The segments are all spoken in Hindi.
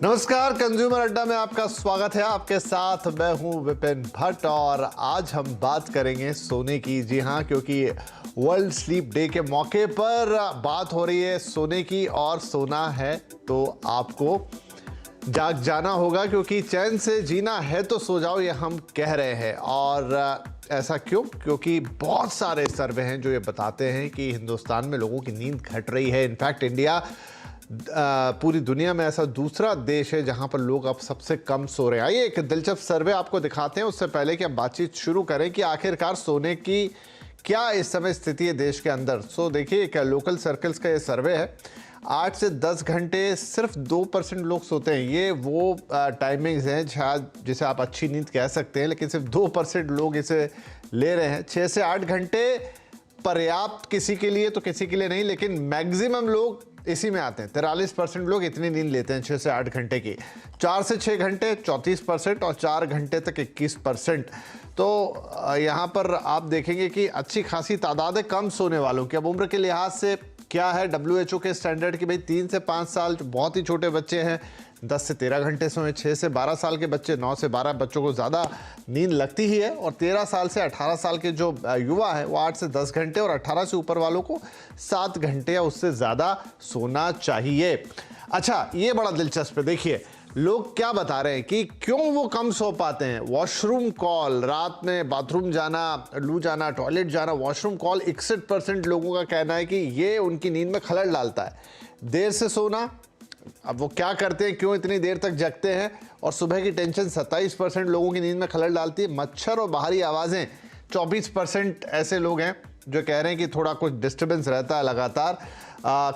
नमस्कार, कंज्यूमर अड्डा में आपका स्वागत है। आपके साथ मैं हूं विपिन भट्ट और आज हम बात करेंगे सोने की। जी हां, क्योंकि वर्ल्ड स्लीप डे के मौके पर बात हो रही है सोने की और सोना है तो आपको जाग जाना होगा, क्योंकि चैन से जीना है तो सो जाओ, ये हम कह रहे हैं। और ऐसा क्यों? क्योंकि बहुत सारे सर्वे हैं जो ये बताते हैं कि हिंदुस्तान में लोगों की नींद घट रही है। इनफैक्ट इंडिया पूरी दुनिया में ऐसा दूसरा देश है जहां पर लोग अब सबसे कम सो रहे हैं। आइए एक दिलचस्प सर्वे आपको दिखाते हैं। उससे पहले कि हम बातचीत शुरू करें कि आखिरकार सोने की क्या इस समय स्थिति है देश के अंदर। देखिए, एक लोकल सर्कल्स का ये सर्वे है। 8 से 10 घंटे सिर्फ 2% लोग सोते हैं। ये वो टाइमिंग्स हैं शायद जिसे आप अच्छी नींद कह सकते हैं, लेकिन सिर्फ 2% लोग इसे ले रहे हैं। 6 से 8 घंटे पर्याप्त किसी के लिए तो किसी के लिए नहीं, लेकिन मैक्सिमम लोग इसी में आते हैं। 43% लोग इतनी नींद लेते हैं 6 से 8 घंटे की। 4 से 6 घंटे 34% और 4 घंटे तक 21%। तो यहाँ पर आप देखेंगे कि अच्छी खासी तादाद है कम सोने वालों की। अब उम्र के लिहाज से क्या है WHO के स्टैंडर्ड की? भाई 3 से 5 साल जो बहुत ही छोटे बच्चे हैं 10 से 13 घंटे सोएं। 6 से 12 साल के बच्चे 9 से 12 बच्चों को ज़्यादा नींद लगती ही है। और 13 साल से 18 साल के जो युवा हैं वो 8 से 10 घंटे और 18 से ऊपर वालों को 7 घंटे या उससे ज़्यादा सोना चाहिए। अच्छा, ये बड़ा दिलचस्प है। देखिए लोग क्या बता रहे हैं कि क्यों वो कम सो पाते हैं। वॉशरूम कॉल, रात में बाथरूम जाना, लू जाना, टॉयलेट जाना, वॉशरूम कॉल, 61% लोगों का कहना है कि ये उनकी नींद में खलल डालता है। देर से सोना, अब वो क्या करते हैं, क्यों इतनी देर तक जगते हैं, और सुबह की टेंशन 27% लोगों की नींद में खलल डालती है। मच्छर और बाहरी आवाज़ें, 24% ऐसे लोग हैं जो कह रहे हैं कि थोड़ा कुछ डिस्टर्बेंस रहता है लगातार।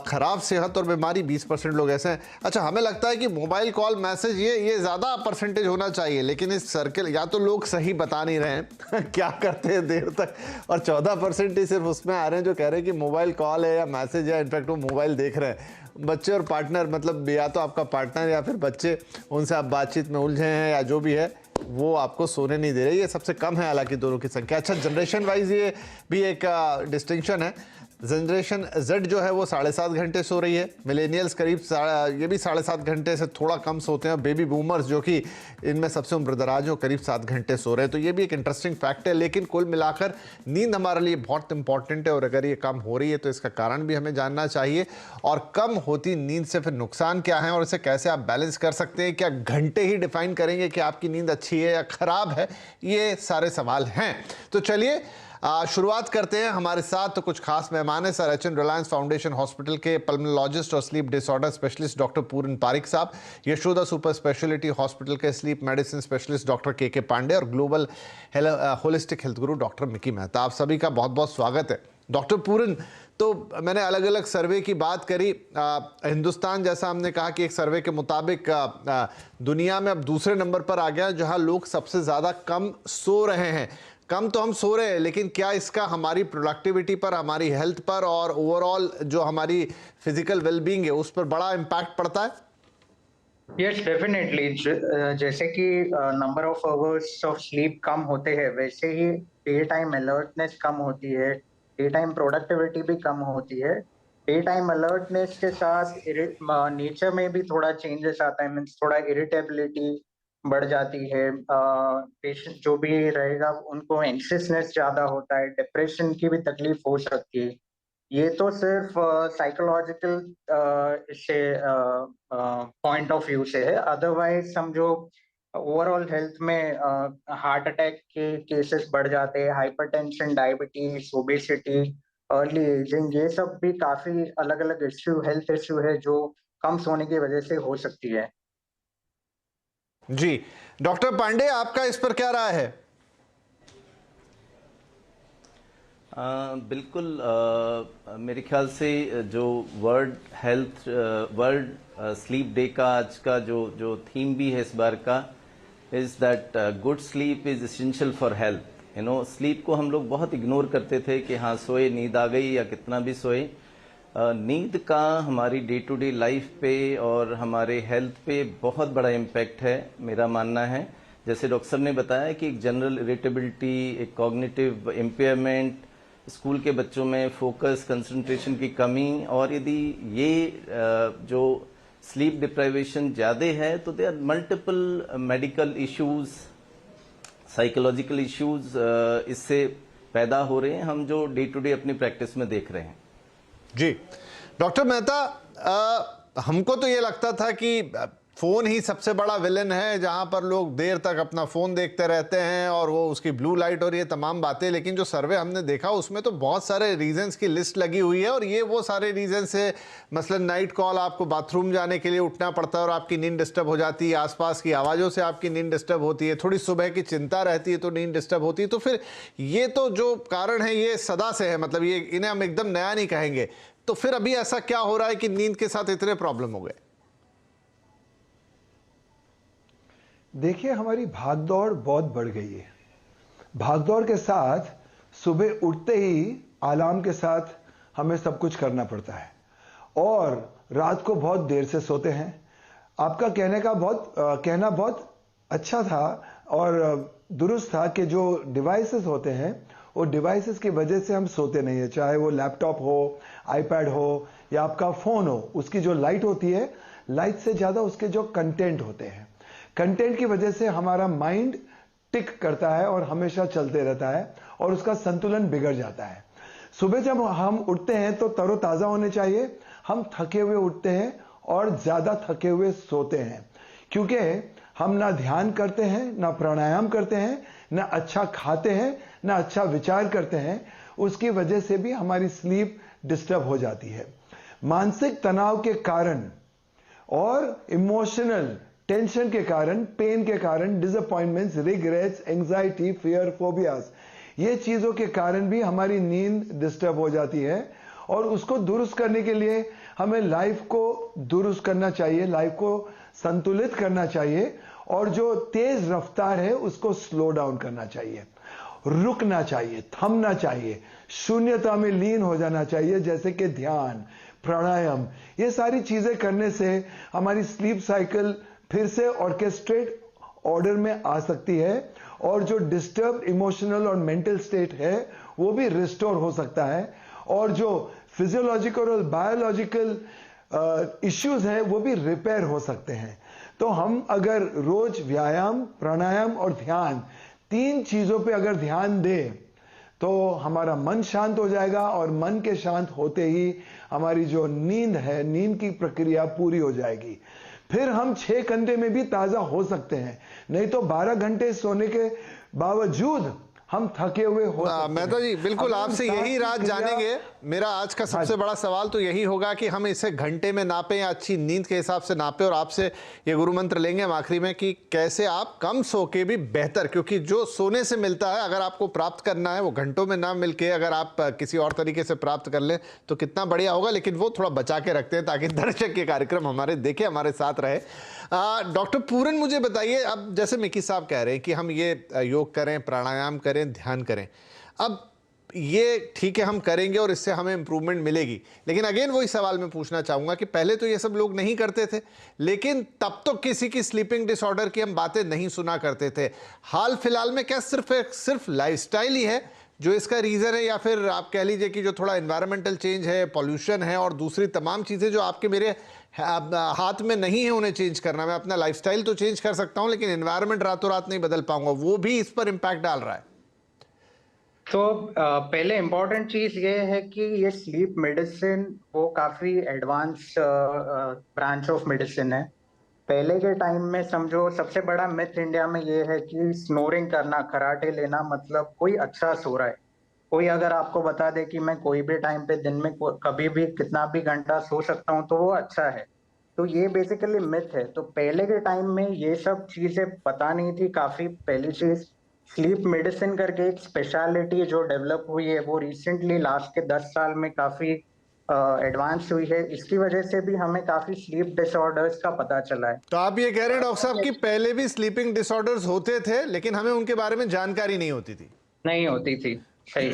खराब सेहत और बीमारी, 20% लोग ऐसे हैं। अच्छा, हमें लगता है कि मोबाइल कॉल, मैसेज, ये ज़्यादा परसेंटेज होना चाहिए, लेकिन इस सर्कल या तो लोग सही बता नहीं रहे हैं क्या करते हैं देर तक, और 14% ही सिर्फ उसमें आ रहे हैं जो कह रहे हैं कि मोबाइल कॉल है या मैसेज है, इनफैक्ट वो मोबाइल देख रहे हैं। बच्चे और पार्टनर, मतलब या तो आपका पार्टनर या फिर बच्चे, उनसे आप बातचीट में उलझे हैं या जो भी है, वो आपको सोने नहीं दे रहे। ये सबसे कम है हालांकि दोनों की संख्या। अच्छा, जनरेशन वाइज ये भी एक डिस्टिंक्शन है। जनरेशन Z जो है वो 7.5 घंटे सो रही है। मिलेनियल्स करीब ये भी 7.5 घंटे से थोड़ा कम सोते हैं। बेबी बूमर्स जो कि इनमें सबसे उम्रदराज हो, करीब 7 घंटे सो रहे हैं। तो ये भी एक इंटरेस्टिंग फैक्ट है। लेकिन कुल मिलाकर नींद हमारे लिए बहुत इंपॉर्टेंट है, और अगर ये कम हो रही है तो इसका कारण भी हमें जानना चाहिए। और कम होती नींद से फिर नुकसान क्या है और इसे कैसे आप बैलेंस कर सकते हैं? क्या घंटे ही डिफाइन करेंगे कि आपकी नींद अच्छी है या खराब है? ये सारे सवाल हैं। तो चलिए शुरुआत करते हैं। हमारे साथ तो कुछ खास मेहमान हैं। Sir H.N.. Reliance foundation hospital के पल्मोनोलॉजिस्ट और स्लीप डिसऑर्डर स्पेशलिस्ट डॉक्टर पूरन पारिक साहब, यशोदा सुपर स्पेशलिटी हॉस्पिटल के स्लीप मेडिसिन स्पेशलिस्ट डॉक्टर के पांडे, और ग्लोबल होलिस्टिक हेल्थ गुरु डॉक्टर मिकी मेहता। आप सभी का बहुत बहुत स्वागत है। डॉक्टर पूरन, तो मैंने अलग अलग सर्वे की बात करी। हिंदुस्तान, जैसा हमने कहा कि एक सर्वे के मुताबिक दुनिया में अब दूसरे नंबर पर आ गया जहां लोग सबसे ज़्यादा कम सो रहे हैं। कम तो हम सो रहे हैं, लेकिन क्या इसका हमारी प्रोडक्टिविटी पर, हमारी हेल्थ पर और ओवरऑल जो हमारी फिजिकल वेलबींग है उस पर बड़ा इम्पैक्ट पड़ता है? Yes, definitely. जैसे कि number of hours of sleep कम होते हैं, वैसे ही डे टाइम अलर्टनेस कम होती है, डे टाइम प्रोडक्टिविटी भी कम होती है। डे टाइम अलर्टनेस के साथ नेचर में भी थोड़ा चेंजेस आता है, मीन्स थोड़ा इरिटेबिलिटी बढ़ जाती है। पेशेंट जो भी रहेगा उनको एंक्सियसनेस ज्यादा होता है, डिप्रेशन की भी तकलीफ हो सकती है। ये तो सिर्फ साइकोलॉजिकल से पॉइंट ऑफ व्यू से है। अदरवाइज समझो ओवरऑल हेल्थ में हार्ट अटैक के केसेस बढ़ जाते हैं, hypertension, diabetes, obesity, early ageing, ये सब भी काफी अलग अलग इश्यू, हेल्थ इश्यू है जो कम सोने की वजह से हो सकती है। जी, डॉक्टर पांडे, आपका इस पर क्या राय है? बिल्कुल। मेरे ख्याल से जो वर्ल्ड स्लीप डे का आज का जो थीम भी है इस बार का, is that good sleep is essential for health. Sleep को हम लोग बहुत इग्नोर करते थे कि हाँ सोए, नींद आ गई या कितना भी सोए। नींद का हमारी डे टू डे लाइफ पे और हमारे हेल्थ पे बहुत बड़ा इम्पैक्ट है, मेरा मानना है। जैसे डॉक्टर साहब ने बताया कि एक जनरल इरिटेबिलिटी, एक कॉग्निटिव इम्पेयरमेंट, स्कूल के बच्चों में फोकस, कंसंट्रेशन की कमी, और यदि ये जो स्लीप डिप्राइवेशन ज्यादा है तो they are multiple medical issues, psychological issues इससे पैदा हो रहे हैं, हम जो डे टू डे अपनी प्रैक्टिस में देख रहे हैं। जी डॉक्टर मेहता, हमको तो ये लगता था कि फोन ही सबसे बड़ा विलन है, जहां पर लोग देर तक अपना फोन देखते रहते हैं और वो उसकी ब्लू लाइट और ये तमाम बातें, लेकिन जो सर्वे हमने देखा उसमें तो बहुत सारे रीजंस की लिस्ट लगी हुई है और ये वो सारे रीजंस है, मसलन नाइट कॉल, आपको बाथरूम जाने के लिए उठना पड़ता है और आपकी नींद डिस्टर्ब हो जाती है, आसपास की आवाज़ों से आपकी नींद डिस्टर्ब होती है, थोड़ी सुबह की चिंता रहती है तो नींद डिस्टर्ब होती है। तो फिर ये तो जो कारण है ये सदा से है, मतलब ये इन्हें हम एकदम नया नहीं कहेंगे। तो फिर अभी ऐसा क्या हो रहा है कि नींद के साथ इतने प्रॉब्लम हो गए? देखिए, हमारी भागदौड़ बहुत बढ़ गई है। भागदौड़ के साथ सुबह उठते ही अलार्म के साथ हमें सब कुछ करना पड़ता है और रात को बहुत देर से सोते हैं। आपका कहना बहुत अच्छा था और दुरुस्त था कि जो डिवाइसेस होते हैं वो डिवाइसेस की वजह से हम सोते नहीं है, चाहे वो लैपटॉप हो, आईपैड हो या आपका फोन हो। उसकी जो लाइट होती है, लाइट से ज्यादा उसके जो कंटेंट होते हैं, कंटेंट की वजह से हमारा माइंड टिक करता है और हमेशा चलते रहता है और उसका संतुलन बिगड़ जाता है। सुबह जब हम उठते हैं तो तरोताजा होने चाहिए। हम थके हुए उठते हैं और ज्यादा थके हुए सोते हैं क्योंकि हम ना ध्यान करते हैं, ना प्राणायाम करते हैं, ना अच्छा खाते हैं, ना अच्छा विचार करते हैं। उसकी वजह से भी हमारी स्लीप डिस्टर्ब हो जाती है। मानसिक तनाव के कारण और इमोशनल टेंशन के कारण, पेन के कारण, disappointments, regrets, anxiety, fear, phobias, ये चीजों के कारण भी हमारी नींद डिस्टर्ब हो जाती है और उसको दुरुस्त करने के लिए हमें लाइफ को दुरुस्त करना चाहिए, लाइफ को संतुलित करना चाहिए और जो तेज रफ्तार है उसको स्लो डाउन करना चाहिए, रुकना चाहिए, थमना चाहिए, शून्यता में लीन हो जाना चाहिए, जैसे कि ध्यान, प्राणायाम। ये सारी चीजें करने से हमारी स्लीप साइकिल फिर से ऑर्केस्ट्रेट ऑर्डर में आ सकती है और जो डिस्टर्ब इमोशनल और मेंटल स्टेट है वो भी रिस्टोर हो सकता है और जो फिजियोलॉजिकल और बायोलॉजिकल इश्यूज हैं वो भी रिपेयर हो सकते हैं। तो हम अगर रोज व्यायाम, प्राणायाम और ध्यान, 3 चीजों पे अगर ध्यान दें तो हमारा मन शांत हो जाएगा और मन के शांत होते ही हमारी जो नींद है, नींद की प्रक्रिया पूरी हो जाएगी। फिर हम 6 घंटे में भी ताजा हो सकते हैं, नहीं तो 12 घंटे सोने के बावजूद हम थके हुए हो सकते हैं। मेहता जी, बिल्कुल आपसे यही राज जानेंगे। मेरा आज का सबसे बड़ा सवाल तो यही होगा कि हम इसे घंटे में नापें या अच्छी नींद के हिसाब से नापें, और आपसे ये गुरु मंत्र लेंगे हम आखिरी में कि कैसे आप कम सो के भी बेहतर, क्योंकि जो सोने से मिलता है अगर आपको प्राप्त करना है वो घंटों में ना मिलके अगर आप किसी और तरीके से प्राप्त कर लें तो कितना बढ़िया होगा, लेकिन वो थोड़ा बचा के रखते हैं ताकि दर्शक के कार्यक्रम हमारे देखे, हमारे साथ रहे। डॉक्टर पूरन, मुझे बताइए, अब जैसे मिकी साहब कह रहे हैं कि हम ये योग करें, प्राणायाम करें, ध्यान करें, अब ये ठीक है हम करेंगे और इससे हमें इंप्रूवमेंट मिलेगी, लेकिन अगेन वही सवाल मैं पूछना चाहूंगा कि पहले तो ये सब लोग नहीं करते थे, लेकिन तब तो किसी की स्लीपिंग डिसऑर्डर की हम बातें नहीं सुना करते थे। हाल फिलहाल में क्या सिर्फ लाइफस्टाइल ही है जो इसका रीजन है, या फिर आप कह लीजिए कि जो थोड़ा एनवायरमेंटल चेंज है, पॉल्यूशन है और दूसरी तमाम चीजें जो आपके मेरे हाथ में नहीं है उन्हें चेंज करना? मैं अपना लाइफस्टाइल तो चेंज कर सकता हूं लेकिन एनवायरमेंट रातों रात नहीं बदल पाऊंगा, वो भी इस पर इंपैक्ट डाल रहा है। तो पहले इम्पोर्टेंट चीज ये है कि ये स्लीप मेडिसिन वो काफी एडवांस ब्रांच ऑफ मेडिसिन है। पहले के टाइम में समझो सबसे बड़ा मिथ इंडिया में ये है कि स्नोरिंग करना, खराटे लेना मतलब कोई अच्छा सो रहा है। कोई अगर आपको बता दे कि मैं कोई भी टाइम पे दिन में कभी भी कितना भी घंटा सो सकता हूँ तो वो अच्छा है, तो ये बेसिकली मिथ है। तो पहले के टाइम में ये सब चीजें पता नहीं थी। काफी पहली चीज स्लीप मेडिसिन करके एक स्पेशलिटी जो डेवलप हुई है वो रिसेंटली लास्ट के 10 साल में काफी एडवांस हुई है। इसकी वजह से भी हमें काफी स्लीप डिसऑर्डर्स का पता चला है। तो आप ये कह रहे हैं डॉक्टर साहब कि पहले भी स्लीपिंग डिसऑर्डर्स होते थे लेकिन हमें उनके बारे में जानकारी नहीं होती थी? नहीं होती थी, सही।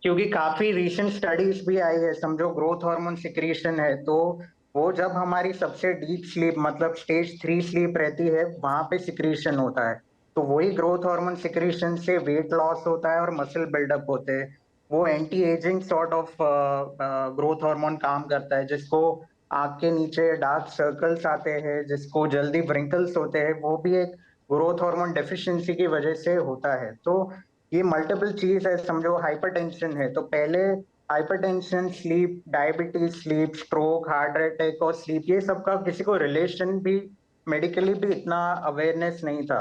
क्योंकि काफी रिसेंट स्टडीज भी आई है। समझो ग्रोथ हार्मोन सिक्रीशन है, तो वो जब हमारी सबसे डीप स्लीप मतलब स्टेज 3 स्लीप रहती है वहां पे सिक्रीशन होता है, तो वही ग्रोथ हार्मोन सिक्रीशन से वेट लॉस होता है और मसल बिल्डअप होते हैं। वो anti ageing sort of growth hormone काम करता है, जिसको आंख के नीचे डार्क सर्कल्स आते हैं, जिसको जल्दी व्रिंकल्स होते हैं, वो भी एक ग्रोथ हार्मोन डेफिशिएंसी की वजह से होता है। तो ये मल्टीपल चीज है, समझो हाइपरटेंशन है तो पहले hypertension, sleep, diabetes, sleep, stroke, heart attack और स्लीप, ये सब का किसी को रिलेशन भी मेडिकली भी इतना अवेयरनेस नहीं था।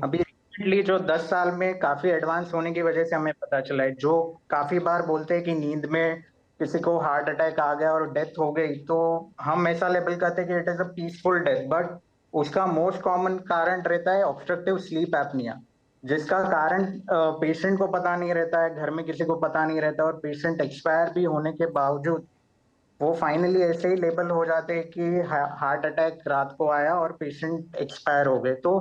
अभी रिसेंटली जो 10 साल में काफी एडवांस होने की वजह से हमें पता चला है, जो काफी बार बोलते हैं कि नींद में किसी को हार्ट अटैक आ गया और डेथ हो गई, तो हम ऐसा लेबल करते हैं कि it is a peaceful death, but उसका मोस्ट कॉमन कारण रहता है ऑब्स्ट्रक्टिव स्लीप एपनिया, जिसका कारण पेशेंट को पता नहीं रहता है, घर में किसी को पता नहीं रहता, और पेशेंट एक्सपायर भी होने के बावजूद वो फाइनली ऐसे ही लेबल हो जाते हैं कि हार्ट अटैक रात को आया और पेशेंट एक्सपायर हो गए। तो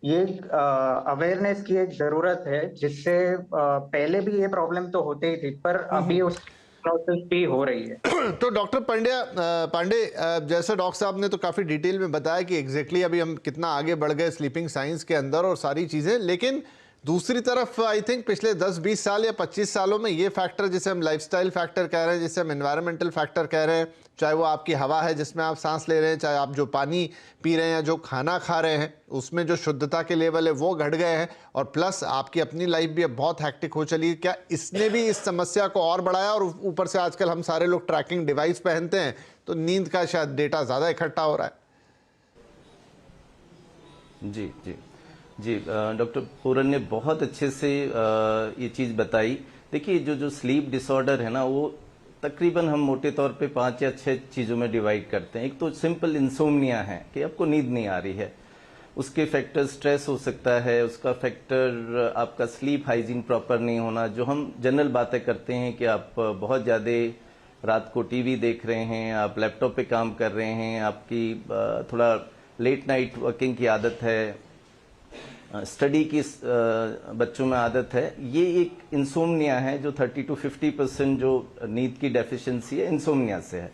ये अवेयरनेस की एक जरूरत है, जिससे पहले भी ये प्रॉब्लम तो होते ही थी, पर अभी उस प्रोसेस भी हो रही है। तो डॉक्टर पांडे, जैसे डॉक्टर साहब ने तो काफ़ी डिटेल में बताया कि एग्जैक्टली अभी हम कितना आगे बढ़ गए स्लीपिंग साइंस के अंदर और सारी चीज़ें, लेकिन दूसरी तरफ आई थिंक पिछले 10-20 साल या 25 सालों में ये फैक्टर जिसे हम लाइफस्टाइल फैक्टर कह रहे हैं, जिसे हम एनवायरमेंटल फैक्टर कह रहे हैं, चाहे वो आपकी हवा है जिसमें आप सांस ले रहे हैं, चाहे आप जो पानी पी रहे हैं या जो खाना खा रहे हैं, उसमें जो शुद्धता के लेवल है वो घट गए हैं, और प्लस आपकी अपनी लाइफ भी अब बहुत हैक्टिक हो चली है। क्या इसने भी इस समस्या को और बढ़ाया? और ऊपर से आजकल हम सारे लोग ट्रैकिंग डिवाइस पहनते हैं, तो नींद का शायद डेटा ज़्यादा इकट्ठा हो रहा है। जी जी जी, डॉक्टर पूरन ने बहुत अच्छे से ये चीज़ बताई। देखिए, जो स्लीप डिसऑर्डर है ना, वो तकरीबन हम मोटे तौर पे 5 या 6 चीज़ों में डिवाइड करते हैं। एक तो सिंपल इंसोम्निया है कि आपको नींद नहीं आ रही है, उसके फैक्टर स्ट्रेस हो सकता है, उसका फैक्टर आपका स्लीप हाइजीन प्रॉपर नहीं होना, जो हम जनरल बातें करते हैं कि आप बहुत ज़्यादा रात को टीवी देख रहे हैं, आप लैपटॉप पे काम कर रहे हैं, आपकी थोड़ा लेट नाइट वर्किंग की आदत है, स्टडी की बच्चों में आदत है, ये एक इंसोम्निया है जो 30 to 50% जो नींद की डेफिशिएंसी है इंसोम्निया से है।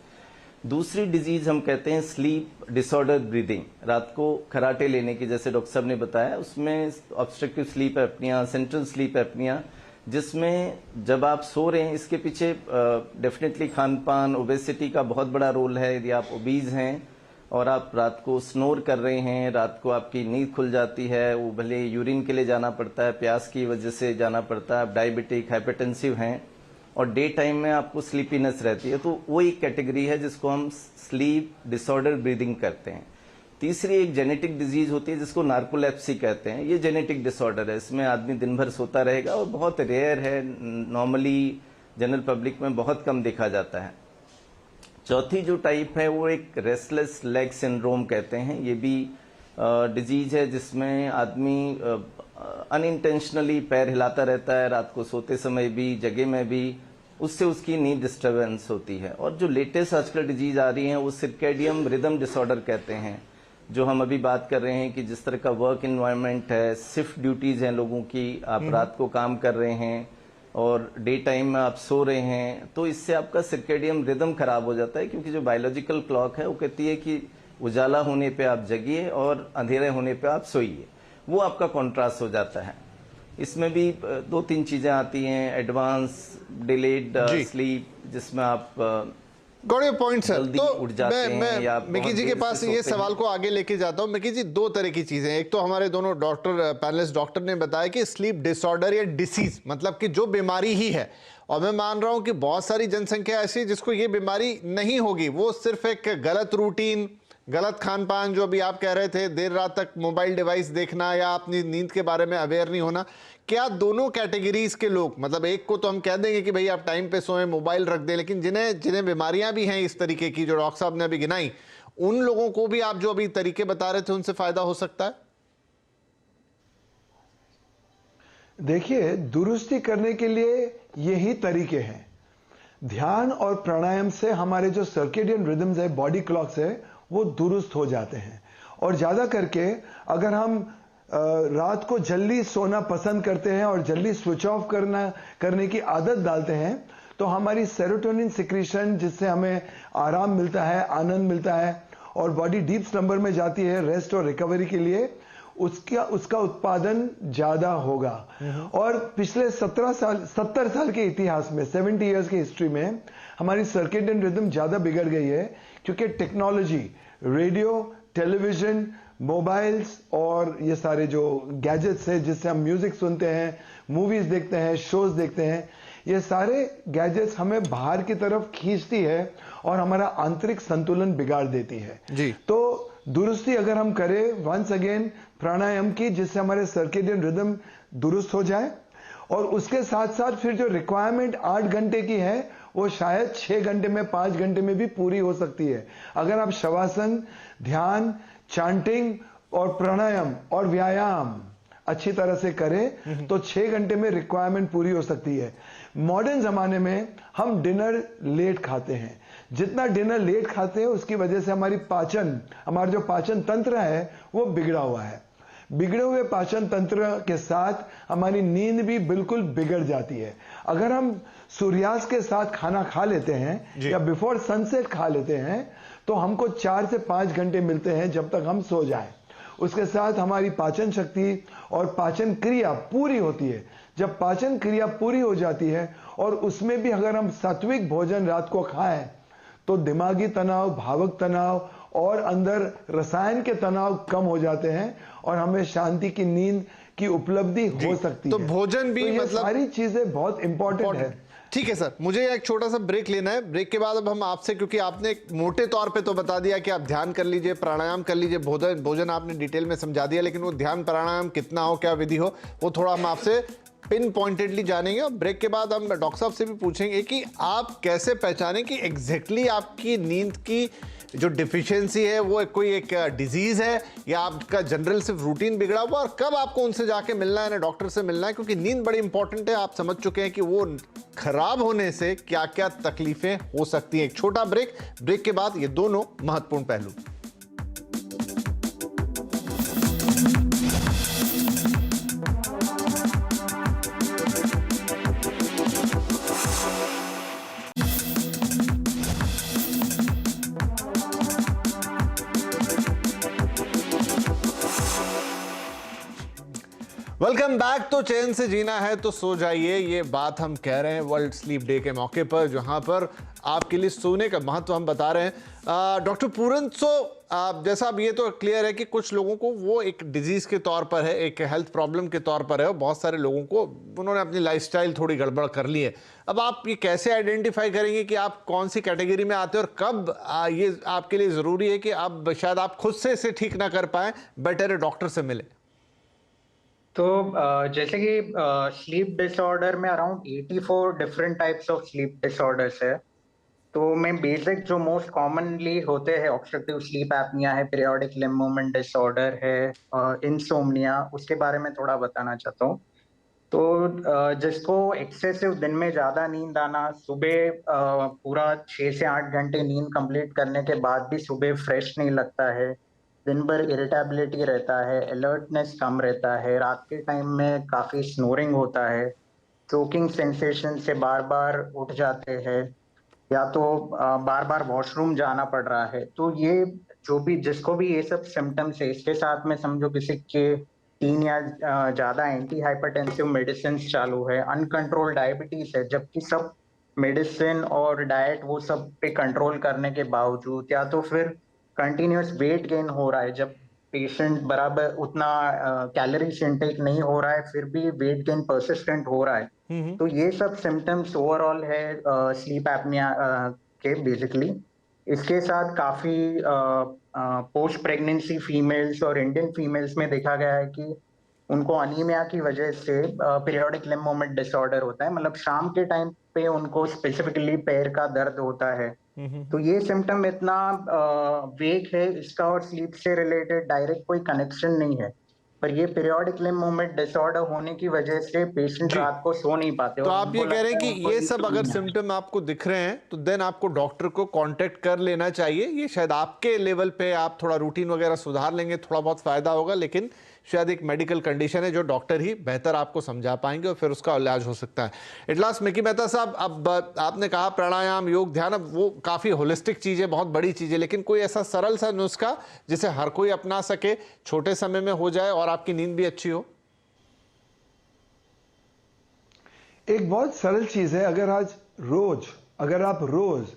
दूसरी डिजीज हम कहते हैं स्लीप डिसऑर्डर ब्रीदिंग, रात को खराटे लेने की, जैसे डॉक्टर साहब ने बताया, उसमें obstructive sleep apnoea, central sleep apnoea, जिसमें जब आप सो रहे हैं, इसके पीछे डेफिनेटली खान पान, ओबेसिटी का बहुत बड़ा रोल है। यदि आप ओबीज हैं और आप रात को स्नोर कर रहे हैं, रात को आपकी नींद खुल जाती है, वो भले यूरिन के लिए जाना पड़ता है, प्यास की वजह से जाना पड़ता है, आप डायबिटिक हाइपरटेंसिव हैं और डे टाइम में आपको स्लीपीनेस रहती है, तो वो एक कैटेगरी है जिसको हम स्लीप डिसऑर्डर ब्रीदिंग करते हैं। तीसरी एक जेनेटिक डिजीज होती है जिसको नार्कोलेप्सी कहते हैं। ये जेनेटिक डिसऑर्डर है, इसमें आदमी दिन भर सोता रहेगा और बहुत रेयर है, नॉर्मली जनरल पब्लिक में बहुत कम देखा जाता है। चौथी जो टाइप है वो एक रेस्टलेस लेग सिंड्रोम कहते हैं। ये भी डिजीज है जिसमें आदमी अनइंटेंशनली पैर हिलाता रहता है, रात को सोते समय भी, जगह में भी, उससे उसकी नींद डिस्टर्बेंस होती है। और जो लेटेस्ट आजकल डिजीज आ रही हैं वो सर्कैडियन रिदम डिसऑर्डर कहते हैं, जो हम अभी बात कर रहे हैं कि जिस तरह का वर्क एनवायरनमेंट है, शिफ्ट ड्यूटीज हैं लोगों की, आप रात को काम कर रहे हैं और डे टाइम में आप सो रहे हैं, तो इससे आपका सर्कैडियन रिदम खराब हो जाता है, क्योंकि जो बायोलॉजिकल क्लॉक है वो कहती है कि उजाला होने पे आप जगिए और अंधेरे होने पे आप सोइए, वो आपका कॉन्ट्रास्ट हो जाता है। इसमें भी 2-3 चीजें आती हैं, एडवांस डिलेड स्लीप, जिसमें आप गॉट योर पॉइंट सर। तो उठ जाते हैं, या मैं मिकी जी के पास ये सवाल को आगे लेके जाता हूँ। मिकी जी, 2 तरह की चीजें हैं। एक तो हमारे दोनों पैनलिस्ट डॉक्टर ने बताया कि स्लीप डिसऑर्डर या डिसीज मतलब कि जो बीमारी ही है, और मैं मान रहा हूं कि बहुत सारी जनसंख्या ऐसी है जिसको ये बीमारी नहीं होगी, वो सिर्फ एक गलत रूटीन, गलत खान पान, जो अभी आप कह रहे थे, देर रात तक मोबाइल डिवाइस देखना या अपनी नींद के बारे में अवेयर नहीं होना। क्या दोनों कैटेगरीज के लोग, मतलब एक को तो हम कह देंगे कि भाई आप टाइम पे सोएं, मोबाइल रख दें, लेकिन जिन्हें बीमारियां भी हैं इस तरीके की जो डॉक्टर साहब ने अभी गिनाई, उन लोगों को भी आप जो अभी तरीके बता रहे थे उनसे फायदा हो सकता है? देखिए, दुरुस्ती करने के लिए यही तरीके हैं। ध्यान और प्राणायाम से हमारे जो सर्केडियन रिदम्स है, बॉडी क्लॉक्स है, वो दुरुस्त हो जाते हैं। और ज्यादा करके अगर हम रात को जल्दी सोना पसंद करते हैं और जल्दी स्विच ऑफ करने की आदत डालते हैं, तो हमारी सेरोटोनिन सिक्रीशन, जिससे हमें आराम मिलता है, आनंद मिलता है और बॉडी डीप स्लंबर में जाती है रेस्ट और रिकवरी के लिए, उसका उत्पादन ज्यादा होगा। और पिछले 70 साल के इतिहास में, 70 इयर्स की हिस्ट्री में हमारी सर्केडियन रिदम ज्यादा बिगड़ गई है, क्योंकि टेक्नोलॉजी, रेडियो, टेलीविजन, मोबाइल्स और ये सारे जो गैजेट्स हैं जिससे हम म्यूजिक सुनते हैं, मूवीज देखते हैं, शोज देखते हैं, ये सारे गैजेट्स हमें बाहर की तरफ खींचती है और हमारा आंतरिक संतुलन बिगाड़ देती है जी। तो दुरुस्ती अगर हम करें वंस अगेन प्राणायाम की, जिससे हमारे सर्केडियन रिदम दुरुस्त हो जाए, और उसके साथ साथ फिर जो रिक्वायरमेंट 8 घंटे की है वो शायद 6 घंटे में, 5 घंटे में भी पूरी हो सकती है। अगर आप शवासन, ध्यान, चांटिंग और प्राणायाम और व्यायाम अच्छी तरह से करें तो 6 घंटे में रिक्वायरमेंट पूरी हो सकती है। मॉडर्न जमाने में हम डिनर लेट खाते हैं। जितना डिनर लेट खाते हैं उसकी वजह से हमारा जो पाचन तंत्र है वो बिगड़ा हुआ है। बिगड़े हुए पाचन तंत्र के साथ हमारी नींद भी बिल्कुल बिगड़ जाती है। अगर हम सूर्यास्त के साथ खाना खा लेते हैं या बिफोर सनसेट खा लेते हैं तो हमको 4 से 5 घंटे मिलते हैं जब तक हम सो जाएं। उसके साथ हमारी पाचन शक्ति और पाचन क्रिया पूरी होती है। जब पाचन क्रिया पूरी हो जाती है और उसमें भी अगर हम सात्विक भोजन रात को खाएं तो दिमागी तनाव, भावक तनाव और अंदर रसायन के तनाव कम हो जाते हैं और हमें शांति की नींद की उपलब्धि हो सकती तो है। भोजन भी तो ये मतलब सारी चीजें बहुत इंपॉर्टेंट है। ठीक है सर, मुझे एक छोटा सा ब्रेक लेना है। ब्रेक के बाद अब हम आपसे, क्योंकि आपने एक मोटे तौर पे तो बता दिया कि आप ध्यान कर लीजिए, प्राणायाम कर लीजिए, भोजन आपने डिटेल में समझा दिया, लेकिन वो ध्यान प्राणायाम कितना हो, क्या विधि हो, वो थोड़ा हम आपसे पिन पॉइंटेडली जानेंगे। और ब्रेक के बाद हम डॉक्टर साहब से भी पूछेंगे कि आप कैसे पहचानें कि एग्जैक्टली आपकी नींद की जो डिफिशियंसी है वो कोई एक डिजीज है या आपका जनरल सिर्फ रूटीन बिगड़ा हुआ, और कब आपको उनसे जाके मिलना है ना, डॉक्टर से मिलना है, क्योंकि नींद बड़ी इंपॉर्टेंट है। आप समझ चुके हैं कि वो खराब होने से क्या क्या तकलीफें हो सकती हैं। एक छोटा ब्रेक के बाद ये दोनों महत्वपूर्ण पहलू। Welcome back. तो चैन से जीना है तो सो जाइए, ये बात हम कह रहे हैं वर्ल्ड स्लीप डे के मौके पर, जहां पर आपके लिए सोने का महत्व हम बता रहे हैं। डॉक्टर पूरन, जैसा अब ये तो क्लियर है कि कुछ लोगों को वो एक डिजीज के तौर पर है, एक हेल्थ प्रॉब्लम के तौर पर है, और बहुत सारे लोगों को उन्होंने अपनी लाइफस्टाइल थोड़ी गड़बड़ कर ली है। अब आप ये कैसे आइडेंटिफाई करेंगे कि आप कौन सी कैटेगरी में आते हैं, और कब ये आपके लिए ज़रूरी है कि अब शायद आप खुद से इसे ठीक ना कर पाएँ, बेटर है डॉक्टर से मिले? तो जैसे कि स्लीप डिसऑर्डर में around 84 different types of sleep disorders है। तो मैं बेसिक जो मोस्ट कॉमनली होते हैं, ऑब्स्ट्रक्टिव स्लीप एपनिया है, पीरियोडिक लिम्ब मूवमेंट डिसऑर्डर है, इंसोम्निया, उसके बारे में थोड़ा बताना चाहता हूँ। तो जिसको एक्सेसिव दिन में ज्यादा नींद आना, सुबह पूरा 6 से 8 घंटे नींद कंप्लीट करने के बाद भी सुबह फ्रेश नहीं लगता है, दिन भर इरिटेबिलिटी रहता है, अलर्टनेस कम रहता है, रात के टाइम में काफी स्नोरिंग होता है, चोकिंग सेंसेशन से बार बार उठ जाते हैं, या तो बार बार वॉशरूम जाना पड़ रहा है। तो ये जो भी जिसको भी ये सब सिम्टम्स है, इसके साथ में समझो किसी के 3 या ज्यादा एंटी हाइपरटेंसिव मेडिसिन चालू है, अनकंट्रोल डायबिटीज है, जबकि सब मेडिसिन और डाइट वो सब पे कंट्रोल करने के बावजूद, या तो फिर कंटिन्यूअस वेट गेन हो रहा है, जब पेशेंट बराबर उतना कैलोरीज इनटेक नहीं हो रहा है फिर भी वेट गेन परसिस्टेंट हो रहा है। तो ये सब सिम्टम्स ओवरऑल है स्लीप एपनिया के बेसिकली। इसके साथ काफी पोस्ट प्रेगनेंसी फीमेल्स और इंडियन फीमेल्स में देखा गया है कि उनको अनीमिया की वजह से पीरियोडिक लिम्ब मूवमेंट डिसऑर्डर होता है, मतलब शाम के टाइम पे उनको स्पेसिफिकली पैर का दर्द होता है। तो ये सिम्टम इतना वेग है, इसका और स्लीप से रिलेटेड डायरेक्ट कोई कनेक्शन नहीं है, पर ये पीरियोडिक लिम्ब मूवमेंट डिसऑर्डर होने की वजह से पेशेंट रात को सो नहीं पाते। तो आप ये कह रहे हैं कि ये सब अगर सिम्टम आपको दिख रहे हैं तो देन आपको डॉक्टर को कांटेक्ट कर लेना चाहिए। ये शायद आपके लेवल पे आप थोड़ा रूटीन वगैरह सुधार लेंगे, थोड़ा बहुत फायदा होगा, लेकिन शायद एक मेडिकल कंडीशन है जो डॉक्टर ही बेहतर आपको समझा पाएंगे और फिर उसका इलाज हो सकता है। एट लास्ट मिकी मेहता साहब, अब आपने कहा प्राणायाम, योग, ध्यान, अब वो काफ़ी होलिस्टिक चीज़ है, बहुत बड़ी चीज़ है, लेकिन कोई ऐसा सरल सा नुस्खा जिसे हर कोई अपना सके, छोटे समय में हो जाए और आपकी नींद भी अच्छी हो? एक बहुत सरल चीज है, अगर आप रोज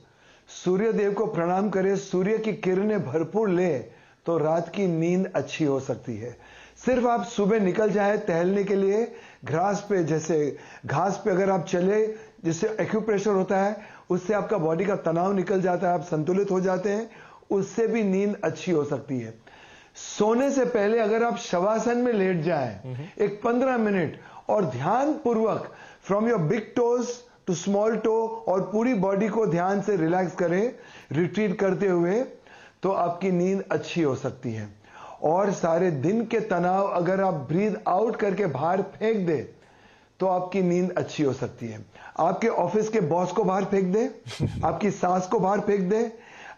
सूर्य देव को प्रणाम करें, सूर्य की किरणें भरपूर ले, तो रात की नींद अच्छी हो सकती है। सिर्फ आप सुबह निकल जाए टहलने के लिए घास पे, जैसे घास पे अगर आप चले, जिससे एक्यूप्रेशर होता है, उससे आपका बॉडी का तनाव निकल जाता है, आप संतुलित हो जाते हैं, उससे भी नींद अच्छी हो सकती है। सोने से पहले अगर आप शवासन में लेट जाएं एक 15 मिनट और ध्यान पूर्वक from your big toes to small toe और पूरी बॉडी को ध्यान से रिलैक्स करें, रिट्रीट करते हुए, तो आपकी नींद अच्छी हो सकती है। और सारे दिन के तनाव अगर आप ब्रीद आउट करके बाहर फेंक दे, तो आपकी नींद अच्छी हो सकती है। आपके ऑफिस के बॉस को बाहर फेंक दे, आपकी सास को बाहर फेंक दे,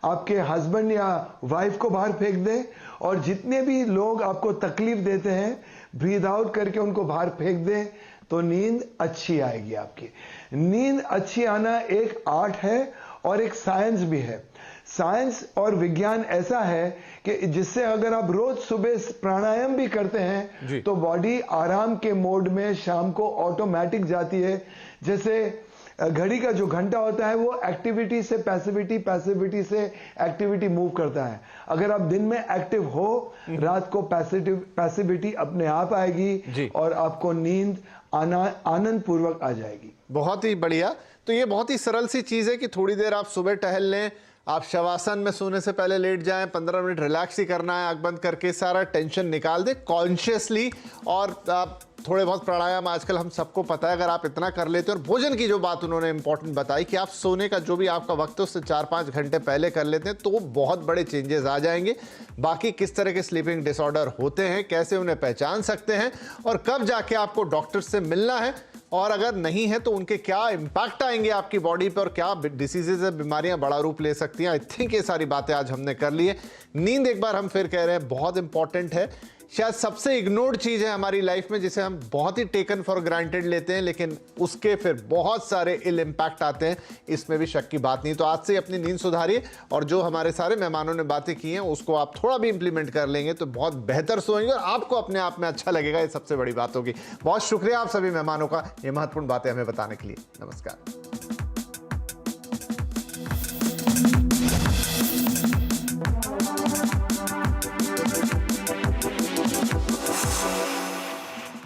आपके हस्बैंड या वाइफ को बाहर फेंक दे, और जितने भी लोग आपको तकलीफ देते हैं, ब्रीद आउट करके उनको बाहर फेंक दे, तो नींद अच्छी आएगी आपकी। नींद अच्छी आना एक आर्ट है और एक साइंस भी है। साइंस और विज्ञान ऐसा है कि जिससे अगर आप रोज सुबह प्राणायाम भी करते हैं तो बॉडी आराम के मोड में शाम को ऑटोमेटिक जाती है। जैसे घड़ी का जो घंटा होता है वो एक्टिविटी से पैसिविटी, पैसिविटी से एक्टिविटी मूव करता है। अगर आप दिन में एक्टिव हो, रात को पैसिविटी अपने आप आएगी और आपको नींद आनंद पूर्वक आ जाएगी। बहुत ही बढ़िया। तो ये बहुत ही सरल सी चीज़ है कि थोड़ी देर आप सुबह टहल लें, आप शवासन में सोने से पहले लेट जाएं, 15 मिनट रिलैक्स ही करना है, आंख बंद करके सारा टेंशन निकाल दें कॉन्शियसली। और आप थोड़े बहुत प्राणायाम आजकल हम सबको पता है, अगर आप इतना कर लेते हैं। और भोजन की जो बात उन्होंने इंपॉर्टेंट बताई कि आप सोने का जो भी आपका वक्त है उससे 4-5 घंटे पहले कर लेते हैं, तो बहुत बड़े चेंजेस आ जाएंगे। बाकी किस तरह के स्लीपिंग डिसऑर्डर होते हैं, कैसे उन्हें पहचान सकते हैं और कब जाके आपको डॉक्टर से मिलना है, और अगर नहीं है तो उनके क्या इंपैक्ट आएंगे आपकी बॉडी पे और क्या डिसीजेज है, बीमारियां बड़ा रूप ले सकती हैं। आई थिंक ये सारी बातें आज हमने कर ली है। नींद एक बार हम फिर कह रहे हैं बहुत इंपॉर्टेंट है, शायद सबसे इग्नोर्ड चीज़ है हमारी लाइफ में, जिसे हम बहुत ही टेकन फॉर ग्रांटेड लेते हैं, लेकिन उसके फिर बहुत सारे इल इम्पैक्ट आते हैं, इसमें भी शक की बात नहीं। तो आज से अपनी नींद सुधारिए और जो हमारे सारे मेहमानों ने बातें की हैं उसको आप थोड़ा भी इंप्लीमेंट कर लेंगे तो बहुत बेहतर सोएंगे और आपको अपने आप में अच्छा लगेगा। ये सबसे बड़ी बात होगी। बहुत शुक्रिया आप सभी मेहमानों का ये महत्वपूर्ण बातें हमें बताने के लिए। नमस्कार।